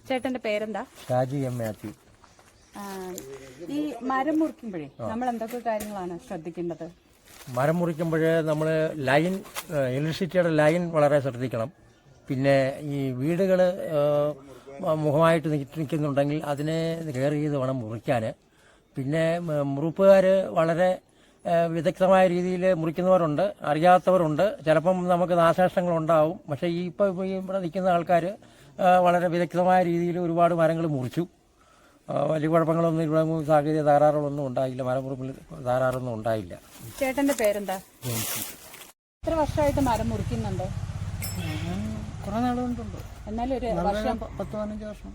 ചേട്ടന്റെ പേരെന്താ? ഷാജി എം മാത്യു. ഈ മരം മുറിക്കുമ്പോഴേ നമ്മൾ എന്തൊക്കെ കാര്യങ്ങളാണ് ശ്രദ്ധിക്കേണ്ടത്? മരം മുറിക്കുമ്പോൾ നമ്മൾ ഇലക്ട്രിസിറ്റിയുടെ ലൈൻ വളരെ ശ്രദ്ധിക്കണം. പിന്നെ ഈ വീടുകൾ മുഖമായിട്ട് നിൽക്കുന്നുണ്ടെങ്കിൽ അതിനെ കെയർ ചെയ്ത് വേണം മുറിക്കാൻ. പിന്നെ മുറിപ്പുകാർ വളരെ വിദഗ്ധമായ രീതിയിൽ മുറിക്കുന്നവരുണ്ട്, അറിയാത്തവരുണ്ട്. ചിലപ്പം നമുക്ക് നാശനഷ്ടങ്ങൾ ഉണ്ടാവും. പക്ഷേ ഇപ്പോൾ ഇവിടെ നിൽക്കുന്ന ആൾക്കാർ വളരെ വിദഗ്ധമായ രീതിയിൽ ഒരുപാട് മരങ്ങൾ മുറിച്ചു. വലിയ കുഴപ്പങ്ങളൊന്നും ഇവിടെ സാഹചര്യ തകരാറുകളൊന്നും ഉണ്ടായില്ല. മരമുറിപ്പിൽ തകരാറൊന്നും ഉണ്ടായില്ല. ചേട്ടന്റെ പേരെന്താ? എത്ര വർഷമായിട്ട് മരം മുറിക്കുന്നുണ്ട്? കുറെ നാളുകൊണ്ടുണ്ട്. എന്നാലും ഒരു വർഷം 10-15 വർഷം.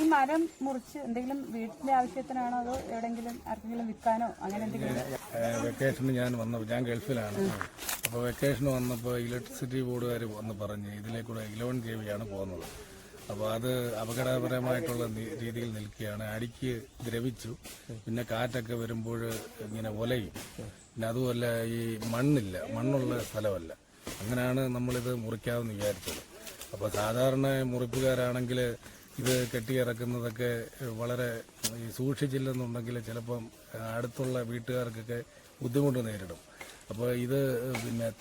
ഈ മരം മുറിച്ച് എന്തെങ്കിലും വീട്ടിലെ ആവശ്യത്തിനാണോ അതോ എവിടെങ്കിലും ആർക്കെങ്കിലും വിൽക്കാനോ അങ്ങനെ എന്തെങ്കിലും? വെക്കേഷന് ഞാൻ ഗൾഫിലാണ്. അപ്പോൾ വെക്കേഷന് വന്നപ്പോൾ ഇലക്ട്രിസിറ്റി ബോർഡുകാർ വന്ന് പറഞ്ഞ് ഇതിലേക്കൂടെ 11 kV ആണ് പോകുന്നത്. അപ്പോൾ അത് അപകടകരമായിട്ടുള്ള രീതിയിൽ നിൽക്കുകയാണ്. അടിക്ക് ദ്രവിച്ചു. കാറ്റൊക്കെ വരുമ്പോൾ ഇങ്ങനെ ഒലയും. അതുപോലെ ഈ മണ്ണുള്ള സ്ഥലമല്ല. അങ്ങനെയാണ് നമ്മളിത് മുറിക്കാമെന്ന് വിചാരിച്ചത്. അപ്പോൾ സാധാരണ മുറിപ്പുകാരാണെങ്കിൽ ഇത് കെട്ടിയിറക്കുന്നതൊക്കെ വളരെ സൂക്ഷിച്ചില്ലെന്നുണ്ടെങ്കിൽ ചിലപ്പം അടുത്തുള്ള വീട്ടുകാർക്കൊക്കെ ബുദ്ധിമുട്ട് നേരിടും. അപ്പോൾ ഇത്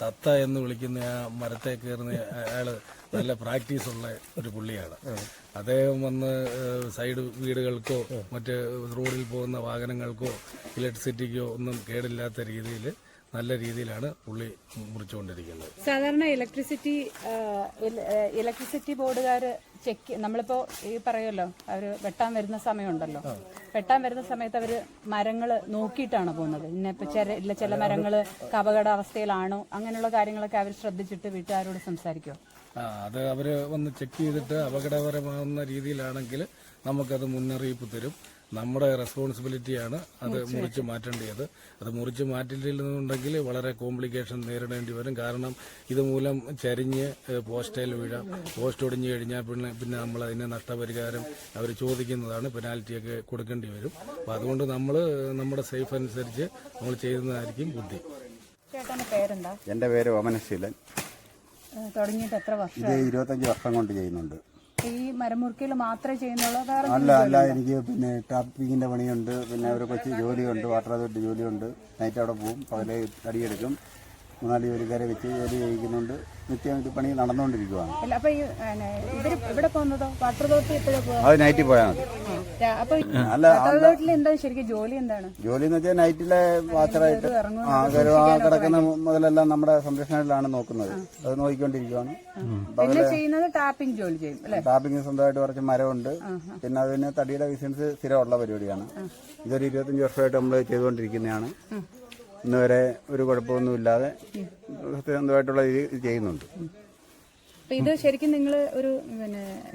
തത്ത എന്ന് വിളിക്കുന്ന ആ മരത്തെ കയറുന്ന അയാൾ നല്ല പ്രാക്ടീസുള്ള ഒരു പുള്ളിയാണ്. അദ്ദേഹം വന്ന് സൈഡ് വീടുകൾക്കോ മറ്റ് റോഡിൽ പോകുന്ന വാഹനങ്ങൾക്കോ ഇലക്ട്രിസിറ്റിക്കോ ഒന്നും കേടില്ലാത്ത രീതിയിൽ നല്ല രീതിയിലാണ് പുള്ളി മുറിച്ചുകൊണ്ടിരിക്കുന്നത്. സാധാരണ ഇലക്ട്രിസിറ്റി ബോർഡുകാർ നമ്മളിപ്പോ ഈ പറയുമല്ലോ, അവര് വെട്ടാൻ വരുന്ന സമയമുണ്ടല്ലോ, വെട്ടാൻ വരുന്ന സമയത്ത് അവര് മരങ്ങള് നോക്കിയിട്ടാണ് പോകുന്നത്. ഇന്നിപ്പോ ചില മരങ്ങള് അപകടാവസ്ഥയിലാണോ അങ്ങനെയുള്ള കാര്യങ്ങളൊക്കെ അവർ ശ്രദ്ധിച്ചിട്ട് വീട്ടുകാരോട് സംസാരിക്കുമോ? അത് അവര് വന്ന് ചെക്ക് ചെയ്തിട്ട് അപകടകരമാകുന്ന രീതിയിലാണെങ്കിൽ നമുക്കത് മുന്നറിയിപ്പ് തരും. നമ്മുടെ റെസ്പോൺസിബിലിറ്റിയാണ് അത് മുറിച്ച് മാറ്റേണ്ടത്. അത് മുറിച്ച് മാറ്റില്ലെന്നുണ്ടെങ്കിൽ വളരെ കോംപ്ലിക്കേഷൻ നേരിടേണ്ടി വരും. കാരണം ഇതുമൂലം ചരിഞ്ഞ് പോസ്റ്റയിൽ വീഴാം. പോസ്റ്റ് ഒടിഞ്ഞു കഴിഞ്ഞാൽ പിന്നെ നമ്മൾ അതിന് നഷ്ടപരിഹാരം അവർ ചോദിക്കുന്നതാണ്. പെനാൽറ്റിയൊക്കെ കൊടുക്കേണ്ടി വരും. അപ്പോൾ അതുകൊണ്ട് നമ്മൾ നമ്മുടെ സേഫ് അനുസരിച്ച് നമ്മൾ ചെയ്യുന്നതായിരിക്കും ബുദ്ധി. ചേട്ടന്റെ പേരെന്താ? എന്റെ പേര് ഓമനശീലൻ. തുടങ്ങിയിട്ട് എത്ര വർഷം? ഇത് 25 വർഷം കൊണ്ട് ചെയ്യുന്നുണ്ട്. ഈ മരമുറിക്കൽ മാത്രമേ ചെയ്യുന്നുള്ളൂ? അല്ല, എനിക്ക് ടാപ്പിങ്ങിന്റെ പണിയുണ്ട്. പിന്നെ ഒരു കൊച്ചു ജോലിയുണ്ട്, വാട്ടർ അതോറിറ്റി ജോലിയുണ്ട്. നൈറ്റ് അവിടെ പോവും, പകലെ തടിയെടുക്കും. 4 ജോലിക്കാരെ വെച്ച് ജോലി ചെയ്യിക്കുന്നുണ്ട്. നിത്യം ഇത് പണി നടന്നുകൊണ്ടിരിക്കുകയാണ്. ഇവിടെ പോകുന്നതോ വാട്ടർ അതോറിറ്റി അത് നൈറ്റിൽ പോയാൽ മതി. എന്താ ശരിക്കും ജോലി എന്താണ്? ജോലി എന്ന് വെച്ചാൽ നൈറ്റിലെ വാച്ചറായിട്ട് കിടക്കുന്ന മുതലെല്ലാം നമ്മുടെ സംരക്ഷണത്തിലാണ് നോക്കുന്നത്. അത് നോക്കിക്കൊണ്ടിരിക്കുകയാണ്. ചെയ്യുന്നത് ടാപ്പിംഗ് ജോലി ചെയ്യും. ടാപ്പിംഗ് സ്വന്തമായിട്ട് കുറച്ച് മരമുണ്ട്. പിന്നെ അതിന് തടിയുടെ ബിസിനസ് സ്ഥിരമുള്ള പരിപാടിയാണ്. ഇതൊരു 25 വർഷമായിട്ട് നമ്മൾ ചെയ്തുകൊണ്ടിരിക്കുന്നതാണ്. ഇന്ന് വരെ ഒരു കുഴപ്പമൊന്നുമില്ലാതെ സ്വന്തമായിട്ടുള്ള ഇത് ചെയ്യുന്നുണ്ട്. ഇത് ശരിക്കും നിങ്ങൾ ഒരു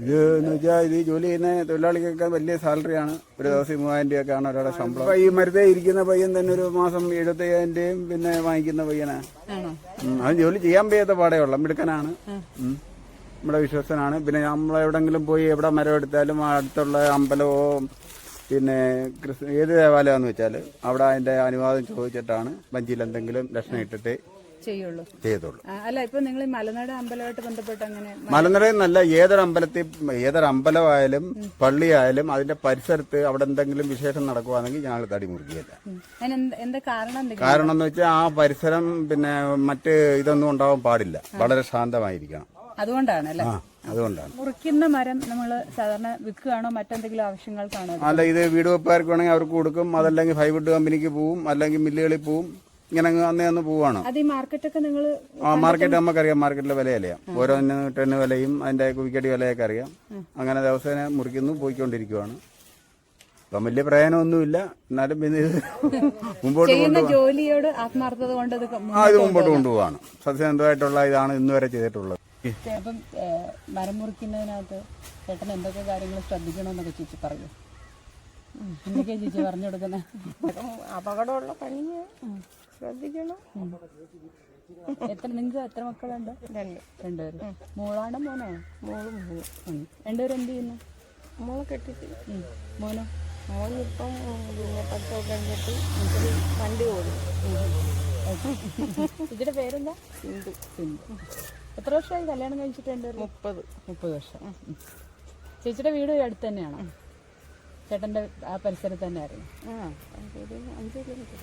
ഇത് എന്ന് വെച്ചാൽ ഇത് ജോലി ചെയ്യുന്ന തൊഴിലാളികൾക്ക് വലിയ സാലറിയാണ്. ഒരു ദിവസം 3000 രൂപയൊക്കെയാണ് ഒരാളുടെ ശമ്പളം. ഈ മരത്തെ ഇരിക്കുന്ന പയ്യൻ തന്നെ ഒരു മാസം 75,000 രൂപയും പിന്നെ വാങ്ങിക്കുന്ന പയ്യനാണ്. അത് ജോലി ചെയ്യാൻ വയ്യാത്ത പാടേ ഉള്ള മിടുക്കനാണ്, നമ്മുടെ വിശ്വസ്തനാണ്. പിന്നെ നമ്മളെവിടെങ്കിലും പോയി എവിടെ മരം എടുത്താലും അടുത്തുള്ള അമ്പലമോ പിന്നെ ഏത് ദേവാലയമെന്ന് വെച്ചാൽ അവിടെ അതിന്റെ അനുവാദം ചോദിച്ചിട്ടാണ് വഞ്ചിയിൽ എന്തെങ്കിലും ലക്ഷണം ഇട്ടിട്ട് ചെയ്യത്തുള്ളൂ. അല്ല, ഇപ്പൊ നിങ്ങൾ മലനാട് അമ്പലമായിട്ട് ബന്ധപ്പെട്ട് അങ്ങനെ മലനടയെന്നല്ല, ഏതൊരു അമ്പലമായാലും പള്ളിയായാലും അതിന്റെ പരിസരത്ത് അവിടെ എന്തെങ്കിലും വിശേഷം നടക്കുവാണെങ്കിൽ ഞങ്ങൾ തടി മുറിക്കുകയില്ല. എന്താ കാരണം എന്ന് വെച്ചാൽ ആ പരിസരം പിന്നെ മറ്റ് ഇതൊന്നും ഉണ്ടാവാൻ പാടില്ല. വളരെ ശാന്തമായിരിക്കണം. അതുകൊണ്ടാണ് അല്ലേ? അതുകൊണ്ടാണ് മുറിക്കുന്ന മരം നമ്മൾ സാധാരണ വിൽക്കുകയാണോ മറ്റെന്തെങ്കിലും ആവശ്യങ്ങൾക്കാണോ? അല്ല, ഇത് വീട് വെപ്പുകാർക്ക് വേണമെങ്കിൽ അവർക്ക് കൊടുക്കും. അതല്ലെങ്കിൽ ഫൈവുഡ് കമ്പനിക്ക് പോവും, അല്ലെങ്കിൽ മില്ലുകളിൽ പോവും. ഇങ്ങനെ അന്ന് പോവാണ്. മാർക്കറ്റൊക്കെ നിങ്ങൾ മാർക്കറ്റ് നമുക്കറിയാം. മാർക്കറ്റിലെ വിലയറിയാം. ഓരോ ടണ്ണ് വിലയും അതിന്റെ കുവിക്കടി വിലയൊക്കെ അറിയാം. അങ്ങനെ ദിവസേന മുറിക്കുന്നു, പോയിക്കൊണ്ടിരിക്കുവാണ്. ഇപ്പം വലിയ പ്രയോജനമൊന്നുമില്ല. എന്നാലും പിന്നെ ഇത് മുമ്പോട്ട് ജോലിയോട് ആത്മാർത്ഥത കൊണ്ട് ഇത് മുമ്പോട്ട് കൊണ്ടുപോവാണ്. സത്യസന്ധമായിട്ടുള്ള ഇതാണ് ഇന്ന് വരെ ചെയ്തിട്ടുള്ളത്. അപ്പം മരം മുറിക്കുന്നതിനകത്ത് ചേട്ടൻ എന്തൊക്കെ കാര്യങ്ങൾ ശ്രദ്ധിക്കണമെന്നൊക്കെ ചേച്ചി പറയൂ. എന്തൊക്കെയാ ചേച്ചി പറഞ്ഞു കൊടുക്കുന്നത്? അപകടമുള്ള പണി ശ്രദ്ധിക്കണം. നിങ്ങൾക്ക് എത്ര മക്കളുണ്ട്? 2. 2 പേര്. മോളാണോ മോനാണോ? മോളും 3. 2 പേരും എന്ത് ചെയ്യുന്നു? മോളെ കെട്ടിട്ട്. മോനോ? മോനിപ്പം പിന്നെ 10 കഴിഞ്ഞിട്ട് വണ്ടി ഓടും. ഇതിന്റെ പേരെന്താ? സിന്ധു. എത്ര വർഷമായി കല്യാണം കഴിച്ചിട്ടുണ്ട്? 30 വർഷം. ചേച്ചിയുടെ വീട് അടുത്ത് തന്നെയാണോ? ചേട്ടന്റെ ആ പരിസരത്ത് തന്നെയായിരുന്നു. ആ അതൊരു 5 കിലോമീറ്റർ.